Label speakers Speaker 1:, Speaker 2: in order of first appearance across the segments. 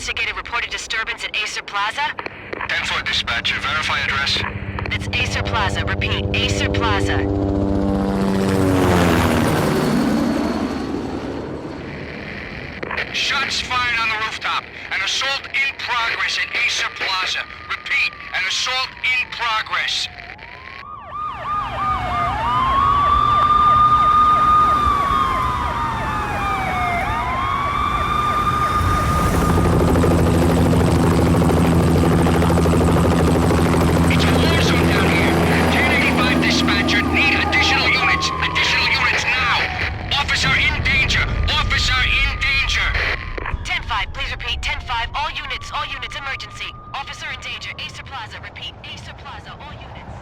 Speaker 1: investigated reported disturbance at Acer Plaza?
Speaker 2: 10-4 dispatcher, verify address.
Speaker 1: It's Acer Plaza. Repeat, Acer Plaza.
Speaker 2: Shots fired on the rooftop. An assault in progress at Acer Plaza. Repeat, an assault in progress. It's a war zone down here. 1085 dispatcher, need additional units. Additional units now. Officer in danger. Officer in danger.
Speaker 1: 10-5, please repeat. 10-5, all units, emergency. Officer in danger, Acer Plaza. Repeat, Acer Plaza, all units.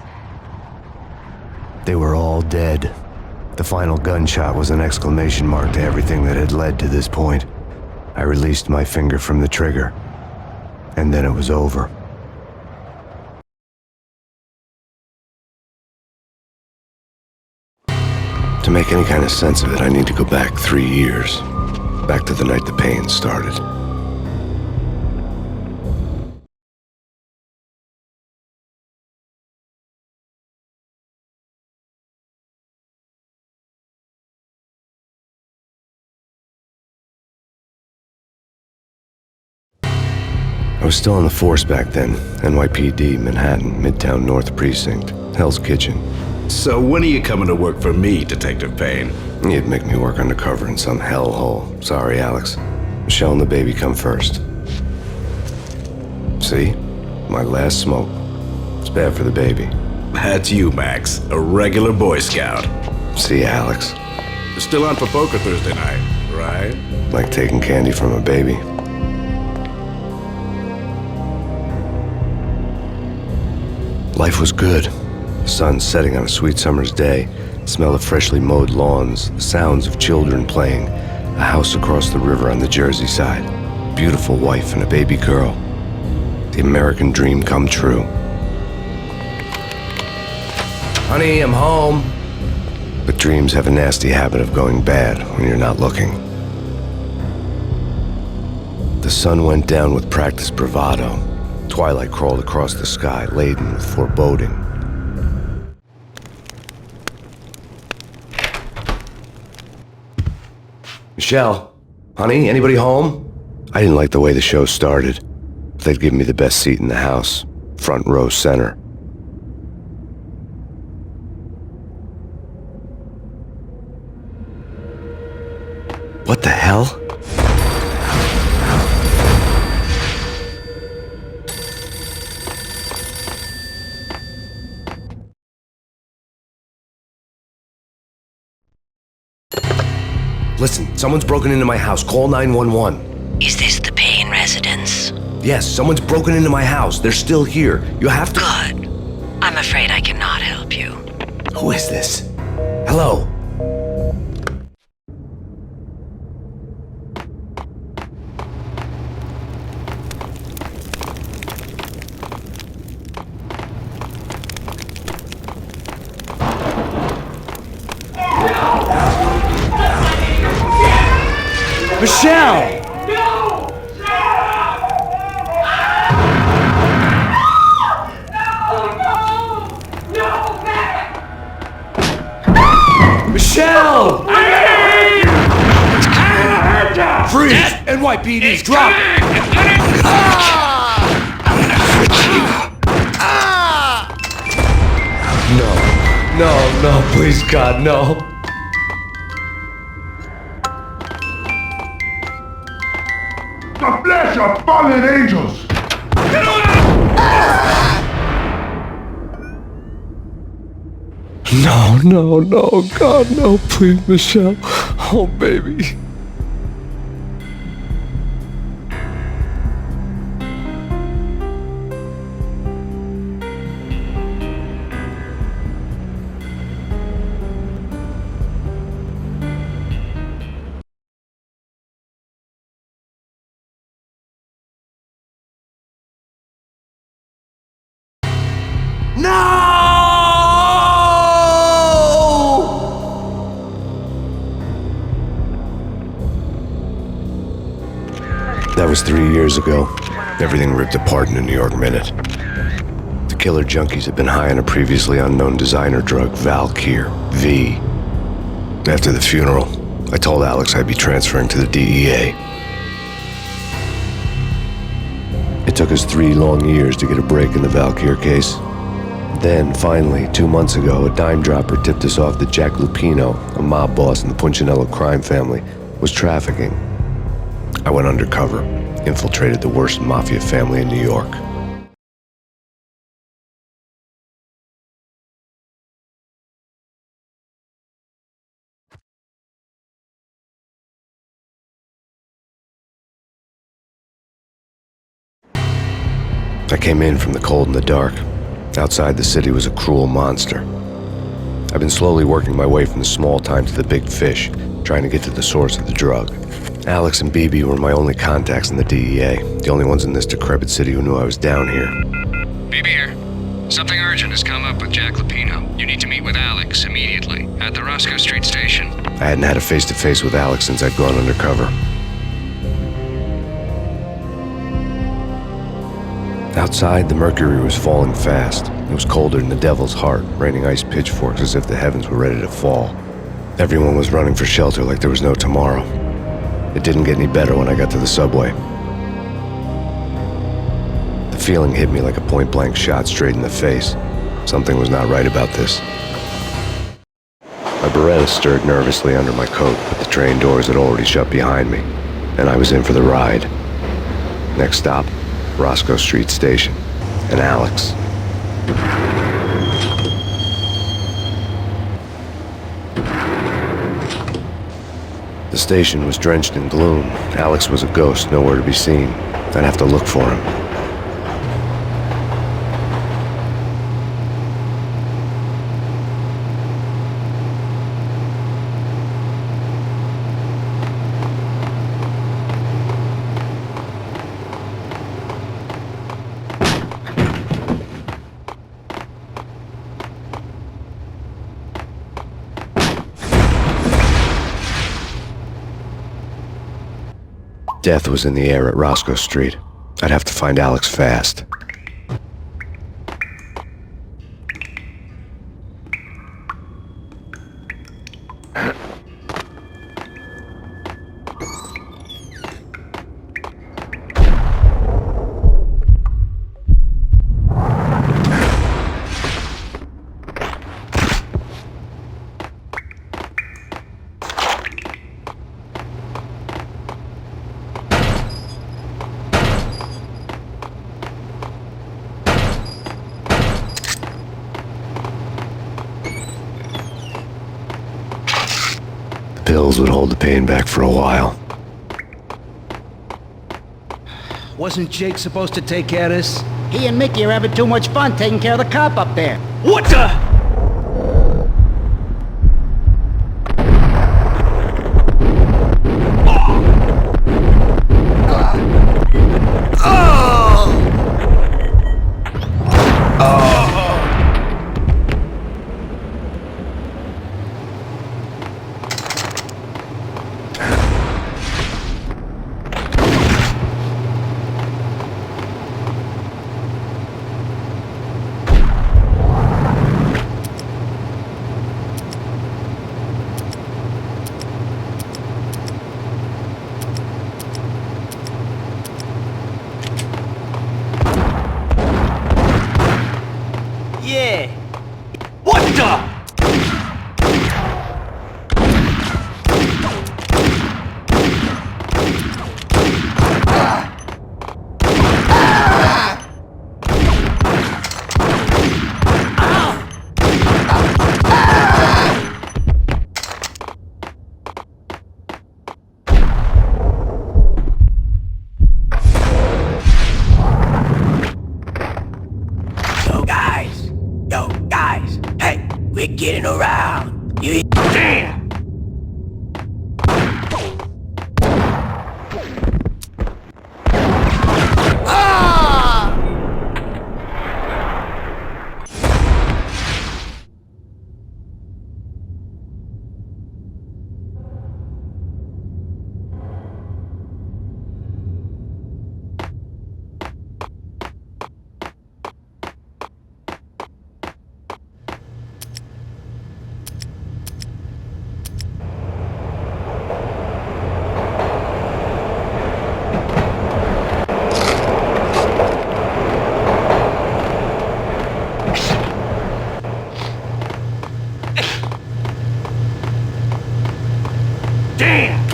Speaker 3: They were all dead. The final gunshot was an exclamation mark to everything that had led to this point. I released my finger from the trigger, and then it was over. To make any kind of sense of it, I need to go back 3 years. Back to the night the pain started. I was still on the force back then. NYPD, Manhattan, Midtown North Precinct, Hell's Kitchen.
Speaker 4: So when are you coming to work for me, Detective Payne?
Speaker 3: You'd make me work undercover in some hellhole. Sorry, Alex. Michelle and the baby come first. See? My last smoke. It's bad for the baby.
Speaker 4: That's you, Max. A regular Boy Scout.
Speaker 3: See, Alex.
Speaker 4: Still on for poker Thursday night, right?
Speaker 3: Like taking candy from a baby. Life was good. The sun setting on a sweet summer's day, the smell of freshly mowed lawns, the sounds of children playing, a house across the river on the Jersey side, beautiful wife and a baby girl. The American dream come true. Honey, I'm home. But dreams have a nasty habit of going bad when you're not looking. The sun went down with practiced bravado. Twilight crawled across the sky, laden with foreboding. Michelle, honey, anybody home? I didn't like the way the show started. They'd give me the best seat in the house, front row center. What the hell? Listen, someone's broken into my house. Call 911.
Speaker 5: Is this the Payne residence?
Speaker 3: Yes, someone's broken into my house. They're still here. You have to...
Speaker 5: Good. I'm afraid I cannot help you.
Speaker 3: Who is this? Hello? Michelle!
Speaker 6: No!
Speaker 3: Michelle! Freeze! NYPD's drop! No, please God, no.
Speaker 6: The flesh of fallen angels!
Speaker 3: No, God, no, please, Michelle. Oh, baby. No! was 3 years ago. Everything ripped apart in a New York minute. The killer junkies had been high on a previously unknown designer drug, Valkyr, V. After the funeral, I told Alex I'd be transferring to the DEA. It took us 3 long years to get a break in the Valkyr case. Then, finally, 2 months ago, a dime dropper tipped us off that Jack Lupino, a mob boss in the Punchinello crime family, was trafficking. I went undercover, infiltrated the worst mafia family in New York. I came in from the cold and the dark. Outside the city was a cruel monster. I've been slowly working my way from the small time to the big fish, trying to get to the source of the drug. Alex and BB were my only contacts in the DEA, the only ones in this decrepit city who knew I was down here.
Speaker 2: BB here. Something urgent has come up with Jack Lupino. You need to meet with Alex immediately at the Roscoe Street station.
Speaker 3: I hadn't had a face-to-face with Alex since I'd gone undercover. Outside, the mercury was falling fast. It was colder than the devil's heart, raining ice pitchforks as if the heavens were ready to fall. Everyone was running for shelter like there was no tomorrow. It didn't get any better when I got to the subway. The feeling hit me like a point-blank shot straight in the face. Something was not right about this. My Beretta stirred nervously under my coat, but the train doors had already shut behind me, and I was in for the ride. Next stop, Roscoe Street Station, and Alex. The station was drenched in gloom. Alex was a ghost, nowhere to be seen. I'd have to look for him. Death was in the air at Roscoe Street. I'd have to find Alex fast. Pills would hold the pain back for a while.
Speaker 7: Wasn't Jake supposed to take care of this?
Speaker 8: He and Mickey are having too much fun taking care of the cop up there.
Speaker 7: What the?
Speaker 8: Yeah.
Speaker 7: What the?
Speaker 8: Yo, guys. Hey, we're getting around. You damn! Damn!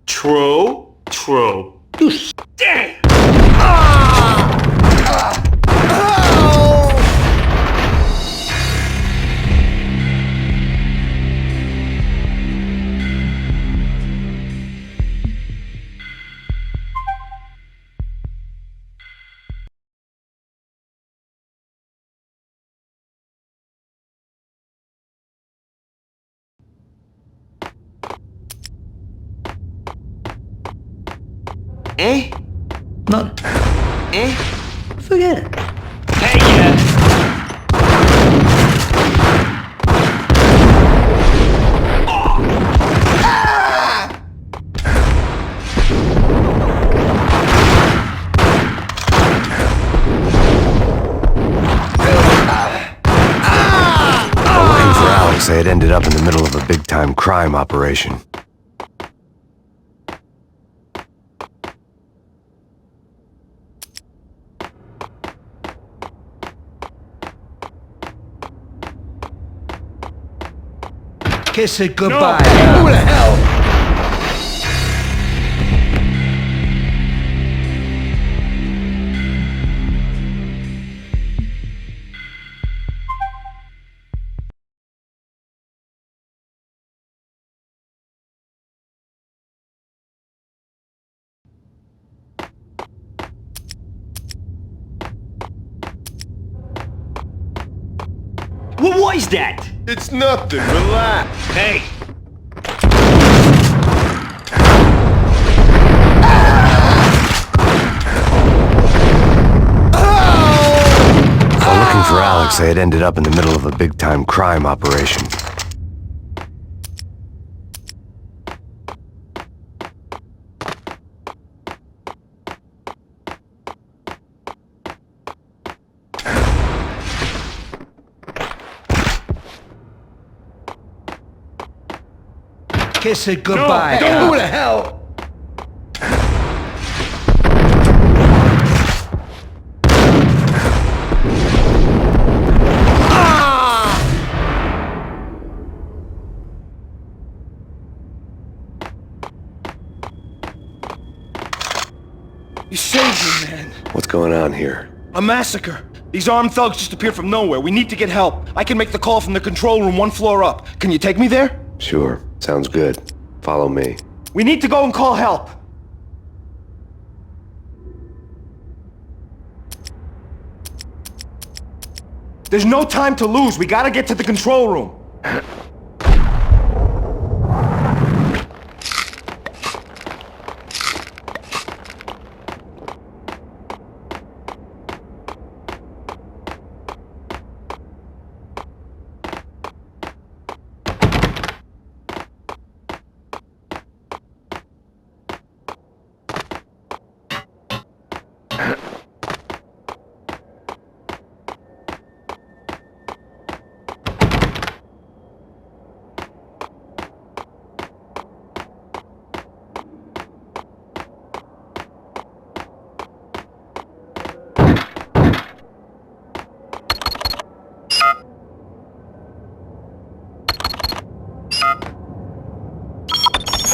Speaker 9: True.
Speaker 8: Damn!
Speaker 7: Eh? No. Eh? Forget it.
Speaker 8: Hey, yeah!
Speaker 3: While looking for Alex, they had ended up in the middle of a big-time crime operation.
Speaker 7: Kiss it goodbye.
Speaker 8: Who the hell? What was that?
Speaker 6: It's nothing, relax.
Speaker 8: Hey!
Speaker 3: While looking for Alex, they had ended up in the middle of a big-time crime operation.
Speaker 7: Kiss it goodbye.
Speaker 8: Who the hell?
Speaker 6: You saved me, man.
Speaker 3: What's going on here?
Speaker 6: A massacre. These armed thugs just appeared from nowhere. We need to get help. I can make the call from the control room 1 floor up. Can you take me there?
Speaker 3: Sure, sounds good. Follow me.
Speaker 6: We need to go and call help. There's no time to lose. We gotta get to the control room.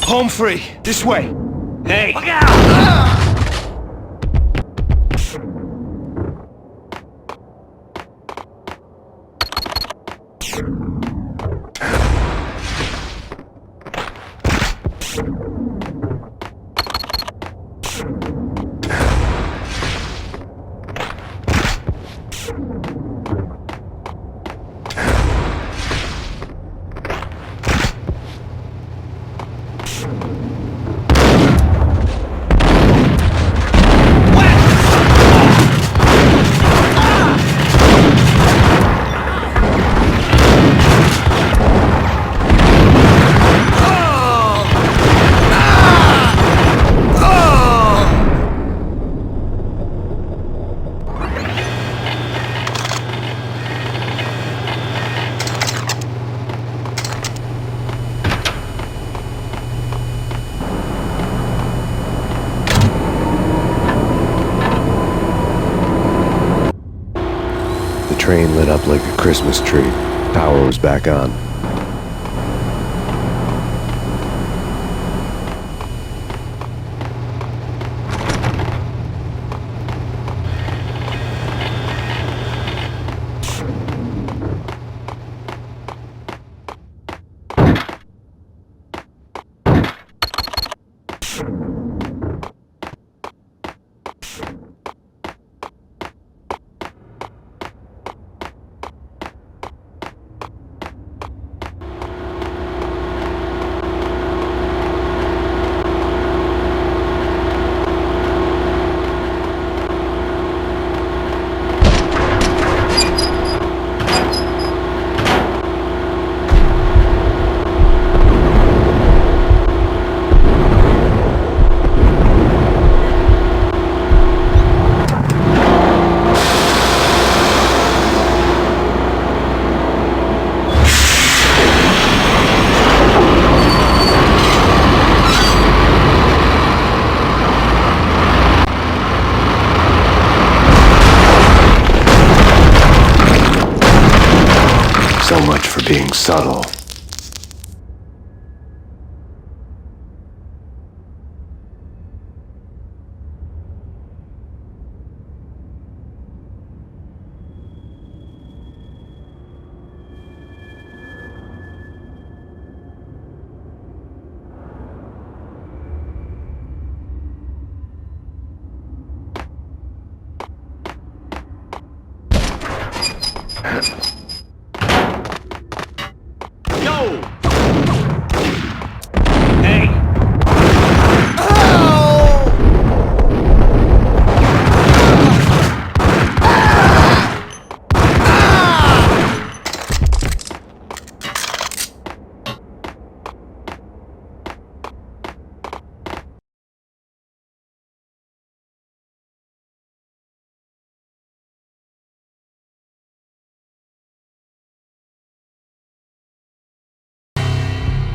Speaker 6: Home free. This way.
Speaker 8: Hey! Look out!
Speaker 3: train lit up like a Christmas tree. Power was back on. So much for being subtle.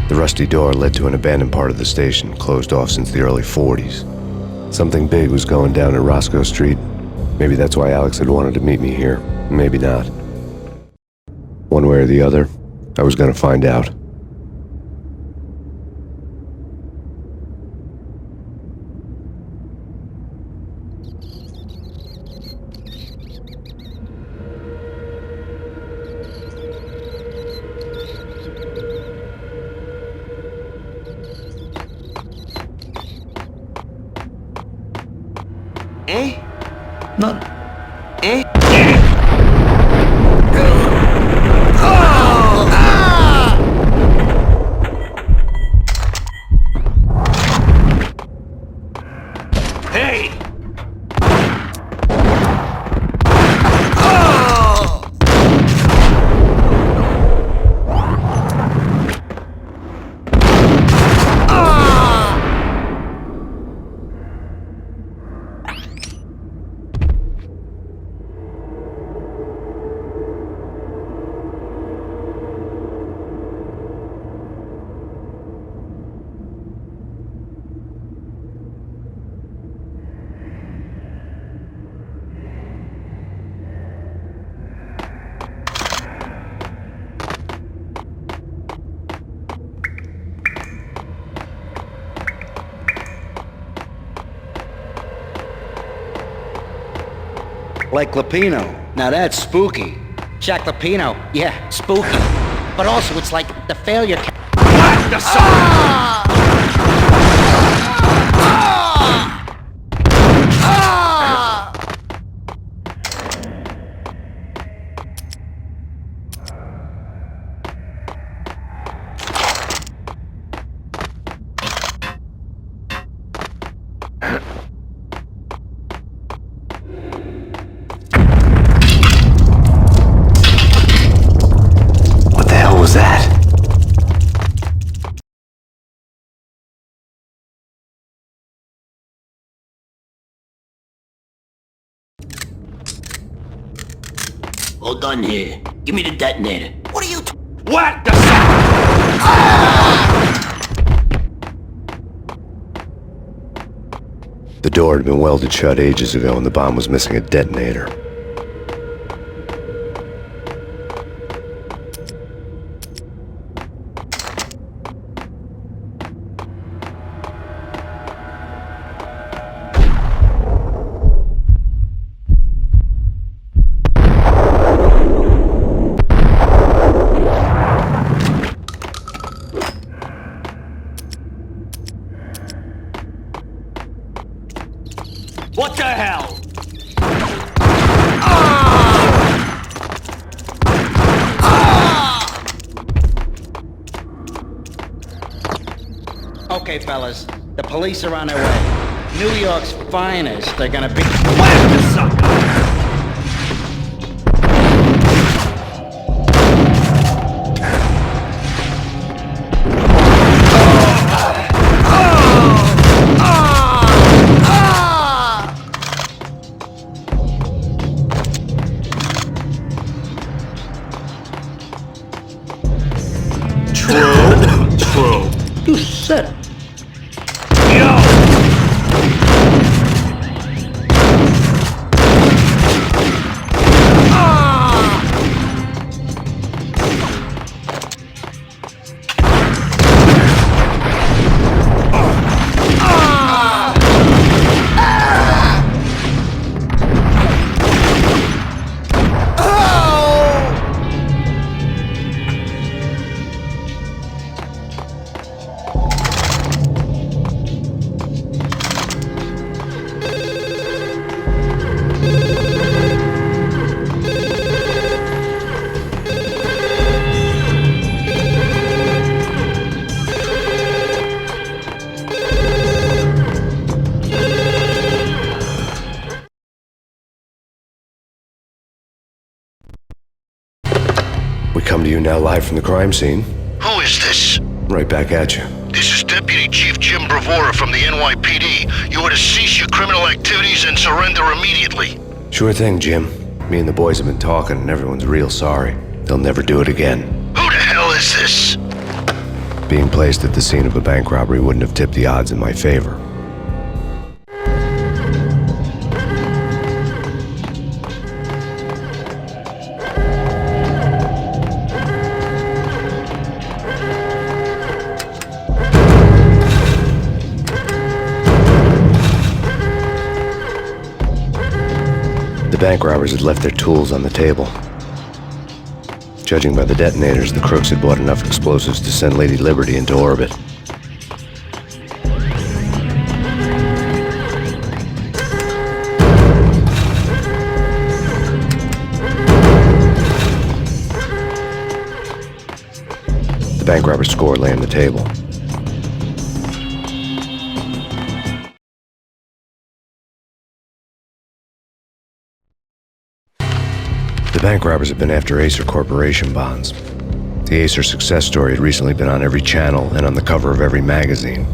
Speaker 3: The rusty door led to an abandoned part of the station, closed off since the early 40s. Something big was going down at Roscoe Street. Maybe that's why Alex had wanted to meet me here. Maybe not. One way or the other, I was gonna find out.
Speaker 7: Like Lapino. Now that's spooky.
Speaker 8: Jack Lapino, yeah, spooky. But also it's like the failure.
Speaker 2: What the son?
Speaker 3: What the hell was that?
Speaker 8: All done here. Give me the detonator. What are you
Speaker 2: What the son?
Speaker 3: The door had been welded shut ages ago and the bomb was missing a detonator.
Speaker 8: What the hell?
Speaker 7: Okay, fellas, the police are on their way. New York's finest are gonna be... Whack the sucker! You said it.
Speaker 3: We come to you now live from the crime scene.
Speaker 9: Who is this?
Speaker 3: Right back at you.
Speaker 9: This is Deputy Chief Jim Bravura from the NYPD. You are to cease your criminal activities and surrender immediately.
Speaker 3: Sure thing, Jim. Me and the boys have been talking and everyone's real sorry. They'll never do it again.
Speaker 9: Who the hell is this?
Speaker 3: Being placed at the scene of a bank robbery wouldn't have tipped the odds in my favor. The bank robbers had left their tools on the table. Judging by the detonators, the crooks had bought enough explosives to send Lady Liberty into orbit. The bank robber's score lay on the table. The bank robbers have been after Acer Corporation bonds. The Acer success story had recently been on every channel and on the cover of every magazine.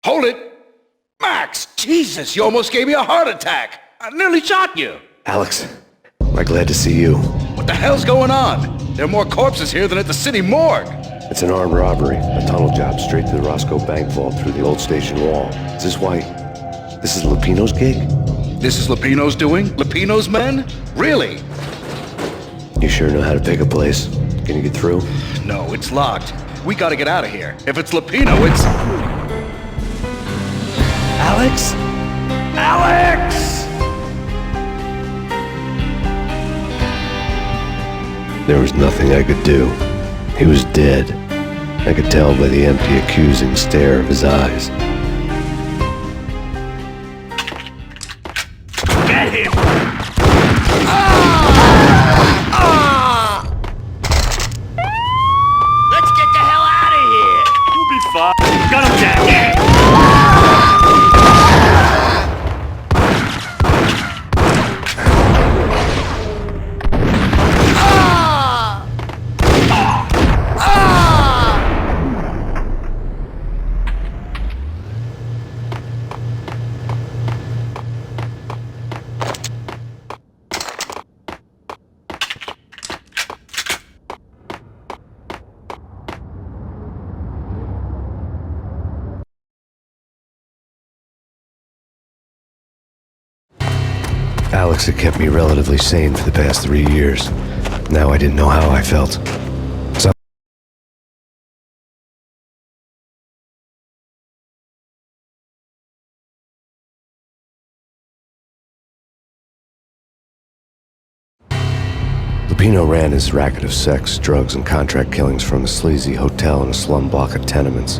Speaker 4: Hold it! Max! Jesus, you almost gave me a heart attack! I nearly shot you!
Speaker 3: Alex, am I glad to see you?
Speaker 4: What the hell's going on? There are more corpses here than at the city morgue!
Speaker 3: It's an armed robbery, a tunnel job straight to the Roscoe Bank vault through the old station wall. Is this why... this is Lupino's gig?
Speaker 4: This is Lupino's doing? Lupino's men? Really?
Speaker 3: You sure know how to pick a place. Can you get through?
Speaker 4: No, it's locked. We gotta get out of here. If it's Lupino, it's...
Speaker 8: Alex? Alex!
Speaker 3: There was nothing I could do. He was dead. I could tell by the empty, accusing stare of his eyes.
Speaker 8: Get him! Let's get the hell out of here! We'll be fine. Got him down.
Speaker 3: Alex had kept me relatively sane for the past 3 years. Now I didn't know how I felt. Lupino ran his racket of sex, drugs, and contract killings from a sleazy hotel in a slum block of tenements.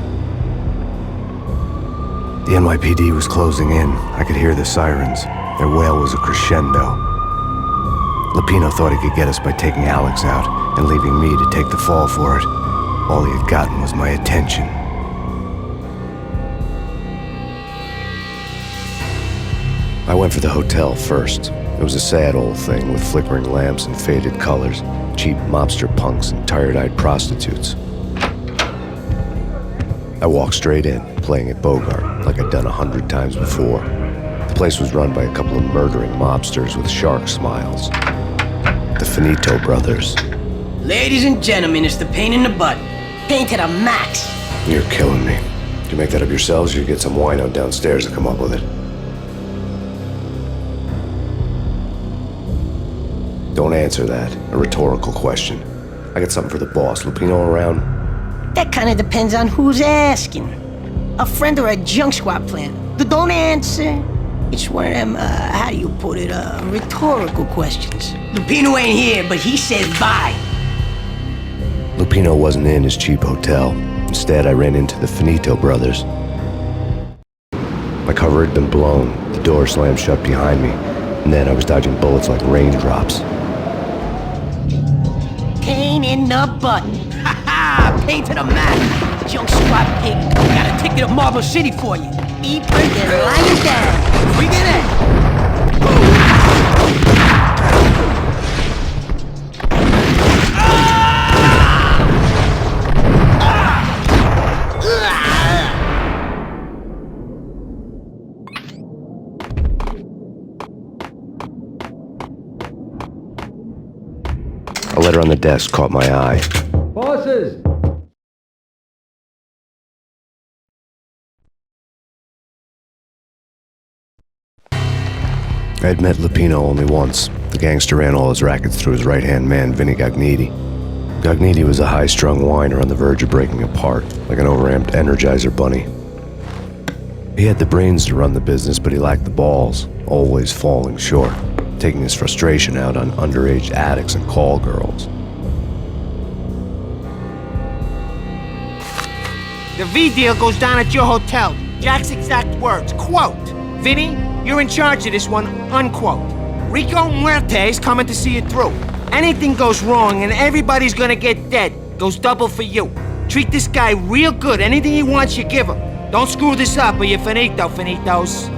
Speaker 3: The NYPD was closing in. I could hear the sirens. Their wail was a crescendo. Lupino thought he could get us by taking Alex out and leaving me to take the fall for it. All he had gotten was my attention. I went for the hotel first. It was a sad old thing with flickering lamps and faded colors, cheap mobster punks and tired-eyed prostitutes. I walked straight in, playing at Bogart, like I'd done 100 times before. The place was run by a couple of murdering mobsters with shark smiles. The Finito brothers.
Speaker 8: Ladies and gentlemen, it's the pain in the butt. Pain to the max.
Speaker 3: You're killing me. Did you make that up yourselves, or you get some wino downstairs to come up with it? Don't answer that. A rhetorical question. I got something for the boss. Lupino around?
Speaker 8: That kind of depends on who's asking. A friend or a junk squad plan. Don't answer. It's one of them, how do you put it, rhetorical questions. Lupino ain't here, but he says bye.
Speaker 3: Lupino wasn't in his cheap hotel. Instead, I ran into the Finito brothers. My cover had been blown. The door slammed shut behind me. And then I was dodging bullets like raindrops.
Speaker 8: Pain in the butt. Ha ha! Pain to the max. Junk squad pig. Got a ticket to Marble City for you. Eat break and lying down. We get it.
Speaker 3: A letter on the desk caught my eye.
Speaker 7: Bosses!
Speaker 3: I had met Lupino only once. The gangster ran all his rackets through his right-hand man, Vinny Gagniti. Gagniti was a high-strung whiner on the verge of breaking apart, like an overamped Energizer bunny. He had the brains to run the business, but he lacked the balls, always falling short, taking his frustration out on underage addicts and call girls.
Speaker 10: The V deal goes down at your hotel. Jack's exact words, quote, "Vinny, you're in charge of this one," unquote. Rico Muerte's coming to see it through. Anything goes wrong and everybody's gonna get dead. Goes double for you. Treat this guy real good. Anything he wants, you give him. Don't screw this up or you're finito, finitos.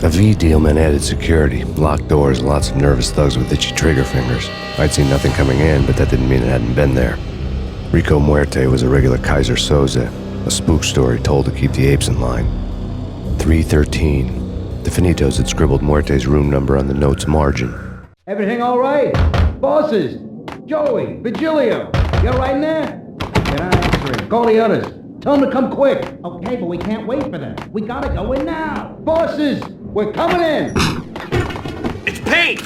Speaker 3: A V deal meant added security, locked doors, and lots of nervous thugs with itchy trigger fingers. I'd seen nothing coming in, but that didn't mean it hadn't been there. Rico Muerte was a regular Kaiser Soze, a spook story told to keep the apes in line. 313. The Finitos had scribbled Muerte's room number on the note's margin.
Speaker 7: Everything all right? Bosses! Joey! Vigilio! You all right in there? They're not answering. Call the others. Tell them to come quick. Okay, but we can't wait for them. We gotta go in now. Bosses! We're coming in!
Speaker 8: It's Payne!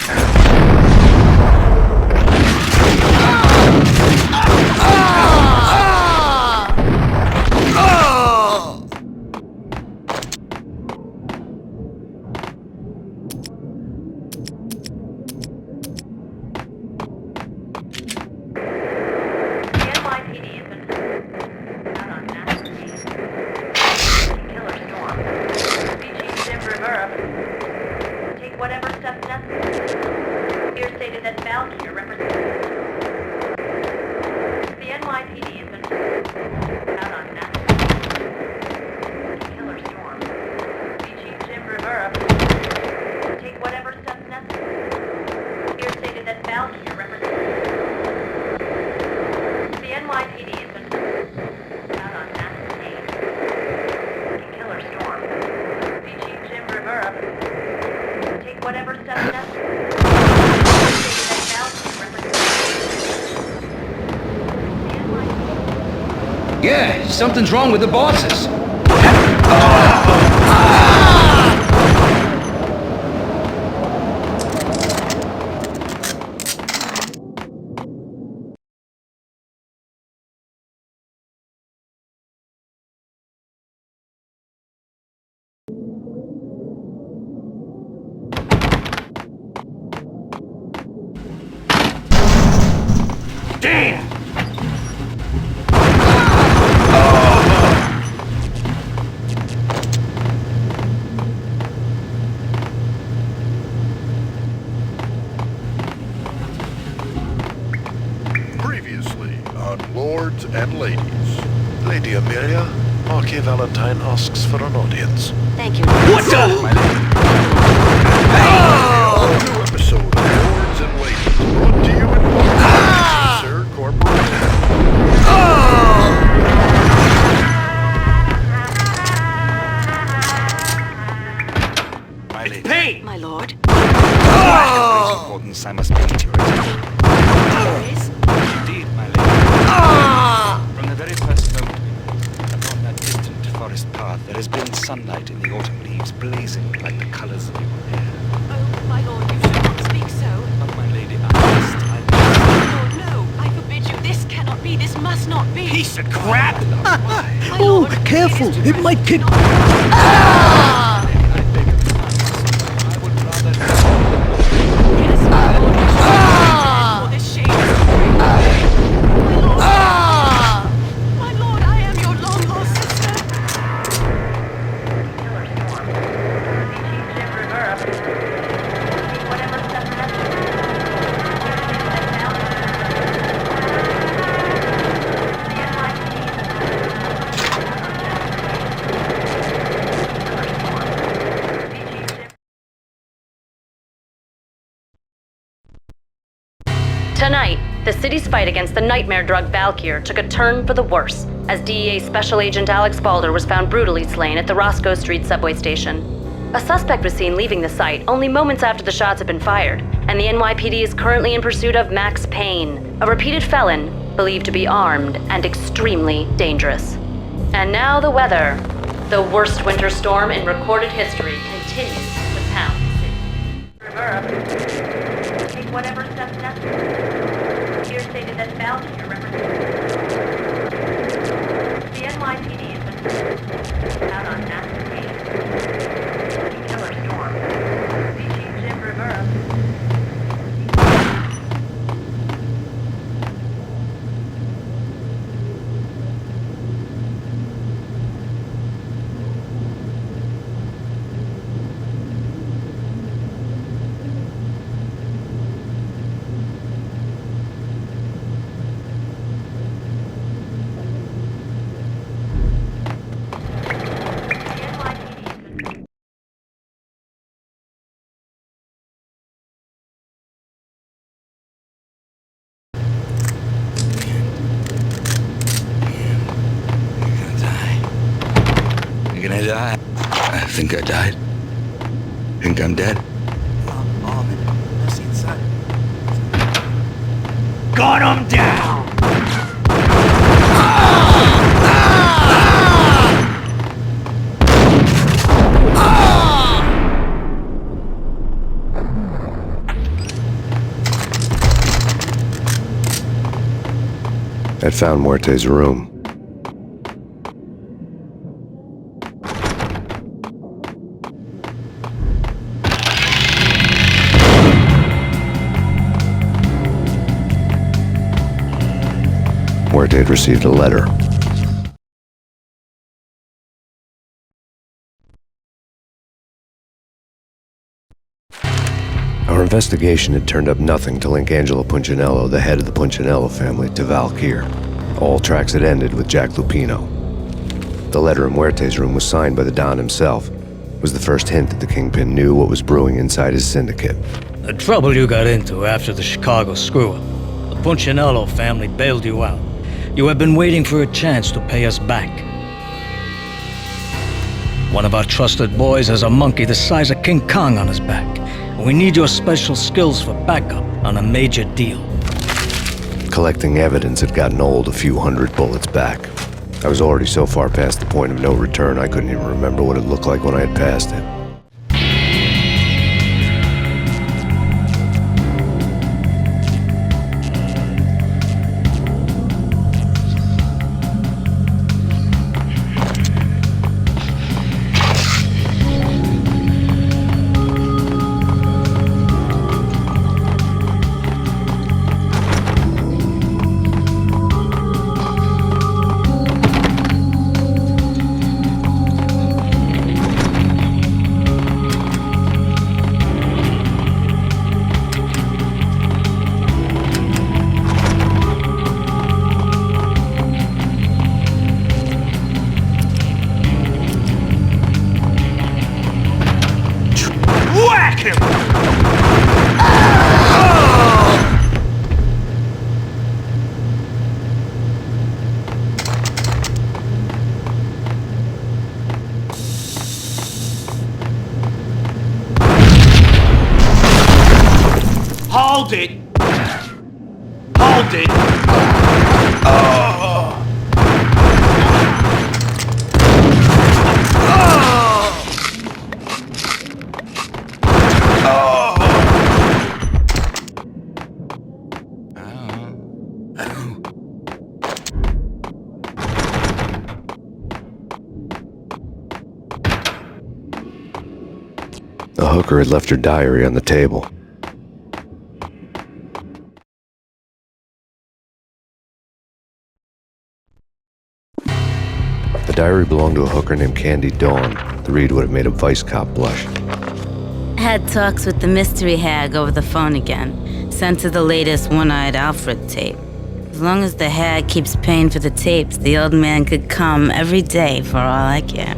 Speaker 7: Yeah, something's wrong with the bosses.
Speaker 6: Damn!
Speaker 9: Previously on Lords and Ladies. Lady Amelia, Marquis Valentine asks for an audience.
Speaker 1: Thank you.
Speaker 6: What the?
Speaker 9: New episode of Lords and Ladies brought to you in part by Sir Corporation.
Speaker 6: My lady. Payne!
Speaker 1: My lord.
Speaker 6: Of importance, I must meet you. Indeed, my lady. From the very first moment upon that distant forest path, there has been sunlight in the autumn leaves blazing like the colors of your hair.
Speaker 1: Oh, my lord, you should not speak so.
Speaker 6: But my lady, I must.
Speaker 1: Lord, no. I forbid you. This cannot be. This must not be.
Speaker 6: Piece of crap!
Speaker 1: My lord,
Speaker 7: Careful, it might kick.
Speaker 6: I beg of you, I would rather...
Speaker 1: Yes, my lord, you should for this shame. My lord. My lord, I am your long-lost sister.
Speaker 11: Tonight, the city's fight against the nightmare drug Valkyr took a turn for the worse, as DEA Special Agent Alex Balder was found brutally slain at the Roscoe Street subway station. A suspect was seen leaving the site only moments after the shots had been fired, and the NYPD is currently in pursuit of Max Payne, a repeated felon believed to be armed and extremely dangerous. And now the weather. The worst winter storm in recorded history continues to pound the city.
Speaker 1: Take whatever steps necessary. Here stated that Valkyr represents the NYPD has been out on Max Payne. Killer storm. VG Jim Rivera.
Speaker 6: You're gonna die. I think I died. Think I'm dead. Gun him down!
Speaker 3: I'd found Muerte's room. Muerte had received a letter. Our investigation had turned up nothing to link Angelo Punchinello, the head of the Punchinello family, to Valkyr. All tracks had ended with Jack Lupino. The letter in Muerte's room was signed by the Don himself. It was the first hint that the Kingpin knew what was brewing inside his syndicate.
Speaker 12: The trouble you got into after the Chicago screw-up. The Punchinello family bailed you out. You have been waiting for a chance to pay us back. One of our trusted boys has a monkey the size of King Kong on his back. We need your special skills for backup on a major deal.
Speaker 3: Collecting evidence had gotten old a few hundred bullets back. I was already so far past the point of no return I couldn't even remember what it looked like when I had passed it.
Speaker 6: Whack him!
Speaker 10: Hold it! Hold it!
Speaker 3: The hooker had left her diary on the table. The diary belonged to a hooker named Candy Dawn. The read would have made a vice cop blush.
Speaker 13: Had talks with the mystery hag over the phone again. Sent her the latest One-Eyed Alfred tape. As long as the hag keeps paying for the tapes, the old man could come every day for all I care.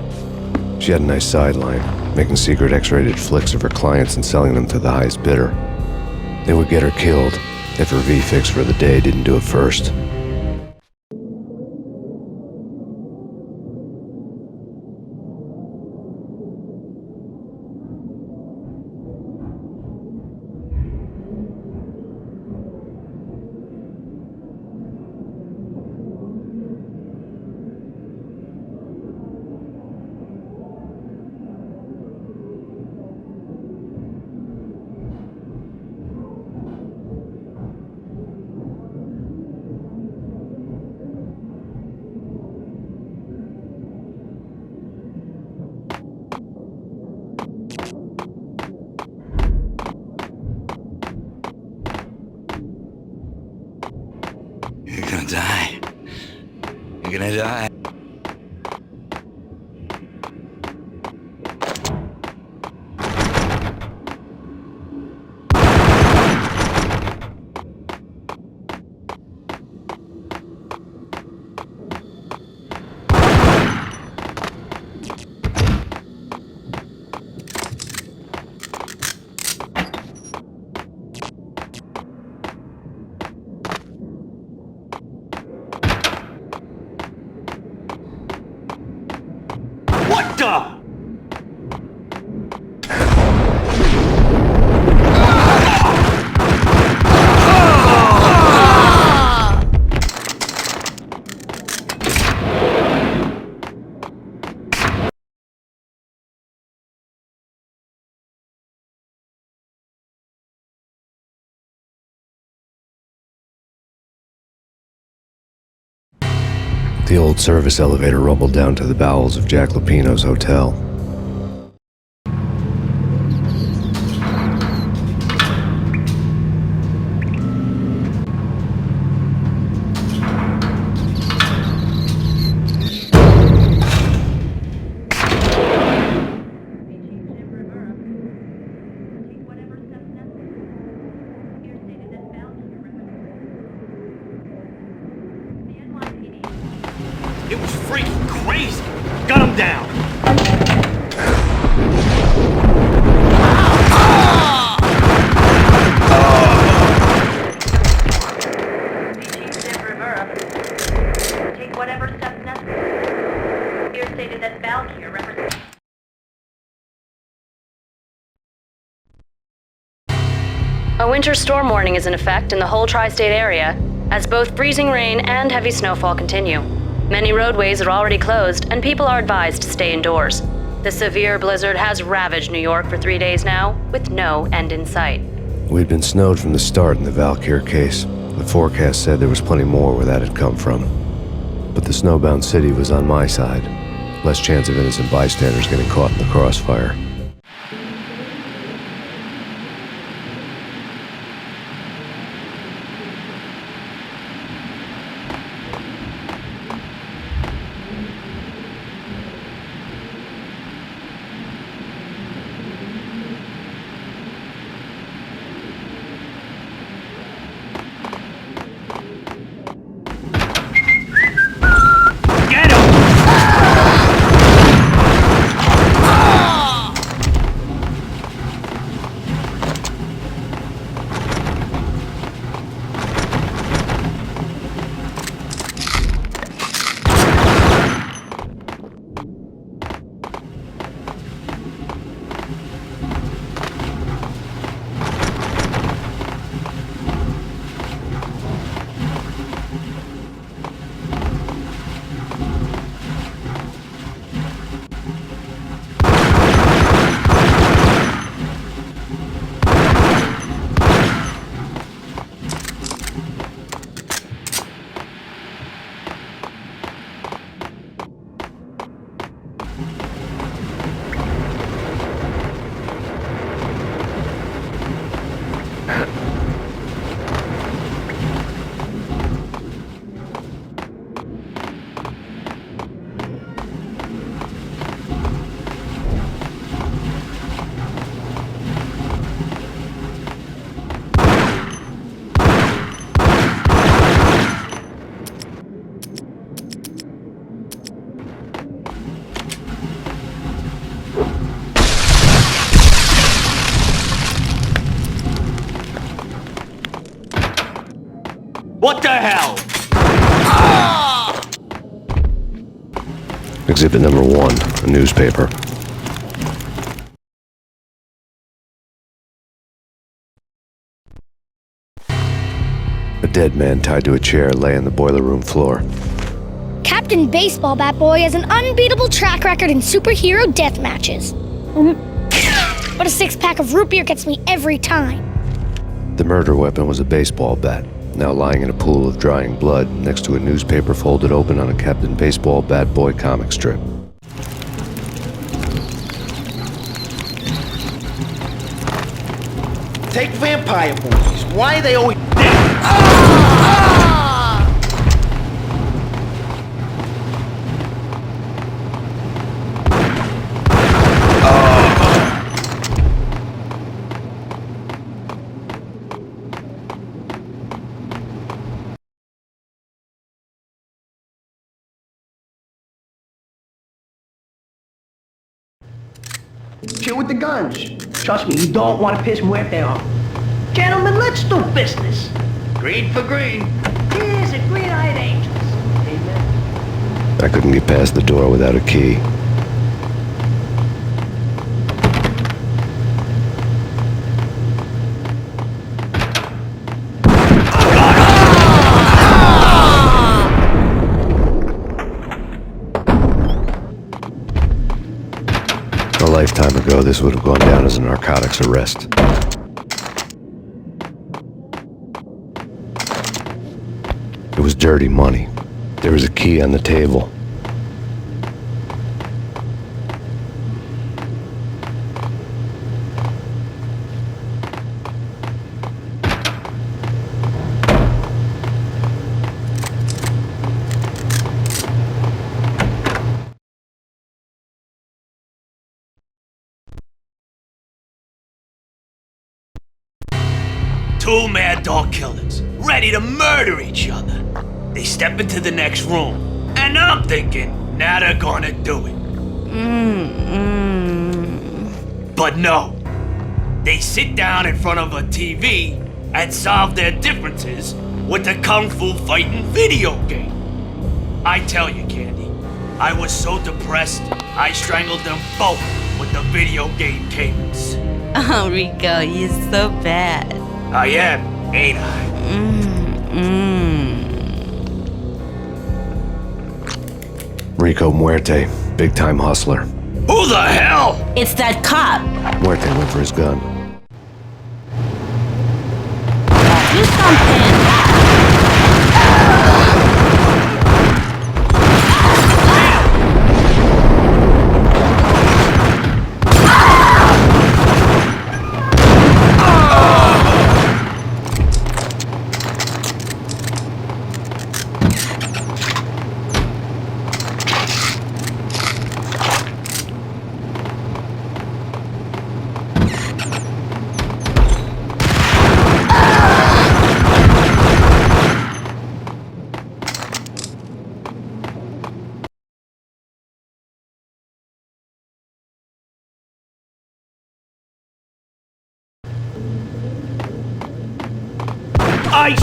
Speaker 3: She had a nice sideline, making secret X-rated flicks of her clients and selling them to the highest bidder. They would get her killed if her V-fix for the day didn't do it first.
Speaker 6: You're gonna die. You're gonna die.
Speaker 10: What the?
Speaker 3: The old service elevator rumbled down to the bowels of Jack Lupino's hotel.
Speaker 10: It was freaking crazy. Gun him down.
Speaker 11: Take whatever steps necessary. Here stated that Valkyrie represents. A winter storm warning is in effect in the whole tri-state area, as both freezing rain and heavy snowfall continue. Many roadways are already closed, and people are advised to stay indoors. The severe blizzard has ravaged New York for 3 days now, with no end in sight.
Speaker 3: We'd been snowed from the start in the Valkyr case. The forecast said there was plenty more where that had come from. But the snowbound city was on my side. Less chance of innocent bystanders getting caught in the crossfire.
Speaker 10: What the hell?
Speaker 3: Exhibit number 1, a newspaper. A dead man tied to a chair lay on the boiler room floor.
Speaker 14: Captain Baseball Bat Boy has an unbeatable track record in superhero death matches. But a 6-pack of root beer gets me every time.
Speaker 3: The murder weapon was a baseball bat, now lying in a pool of drying blood next to a newspaper folded open on a Captain Baseball Bat Boy comic strip.
Speaker 10: Take vampire movies. Why are they always dead?
Speaker 8: Chill with the guns. Trust me, you don't want to piss Muerte off. Gentlemen, let's do business.
Speaker 10: Green for green.
Speaker 8: Here's a green-eyed angels. Amen.
Speaker 3: I couldn't get past the door without a key. A lifetime ago, this would have gone down as a narcotics arrest. It was dirty money. There was a key on the table.
Speaker 10: Two mad dog killers, ready to murder each other. They step into the next room, and I'm thinking, now they're gonna do it. But no. They sit down in front of a TV and solve their differences with a kung fu fighting video game. I tell you, Candy, I was so depressed, I strangled them both with the video game cables.
Speaker 13: Oh, Rico, you're so bad.
Speaker 10: I am, ain't I?
Speaker 3: Rico Muerte, big-time hustler.
Speaker 4: Who the hell?
Speaker 13: It's that cop.
Speaker 3: Muerte went for his gun.
Speaker 13: Do something.
Speaker 4: Ice!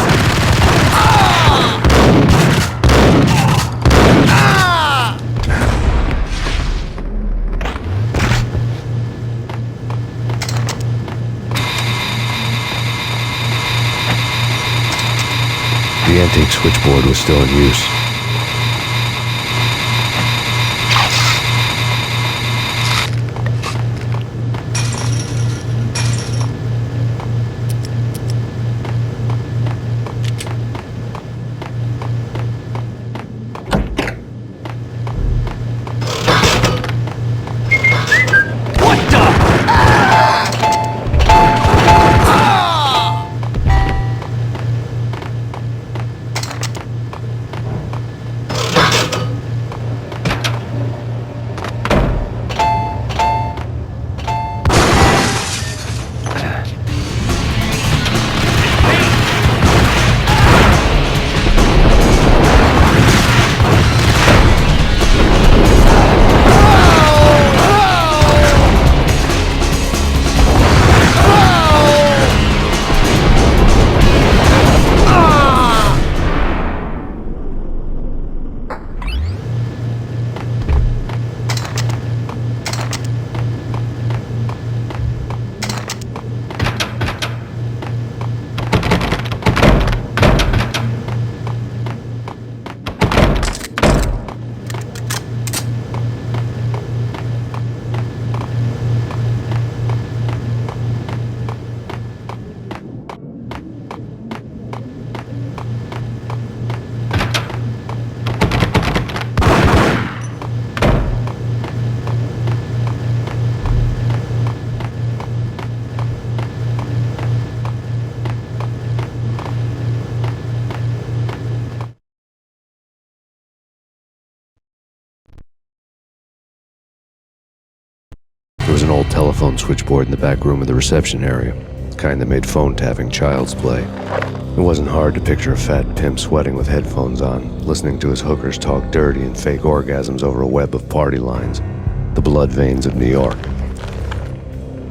Speaker 3: The antique switchboard was still in use. There was an old telephone switchboard in the back room of the reception area, the kind that made phone tapping child's play. It wasn't hard to picture a fat pimp sweating with headphones on, listening to his hookers talk dirty and fake orgasms over a web of party lines, the blood veins of New York.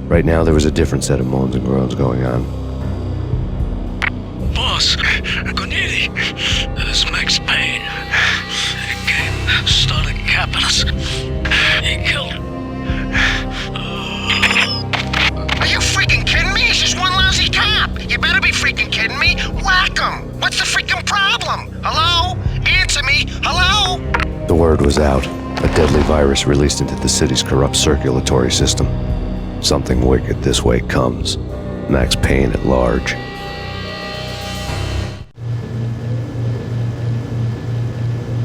Speaker 3: Right now, there was a different set of moans and groans going on.
Speaker 12: Boss, Goniri, this is Max Payne. He came, started capping us. He killed him.
Speaker 2: Are you freaking kidding me? He's just one lousy cop. You better be freaking kidding me. Whack him. What's the freaking problem? Hello? Answer me. Hello?
Speaker 3: The word was out. A deadly virus released into the city's corrupt circulatory system. Something wicked this way comes. Max Payne at large.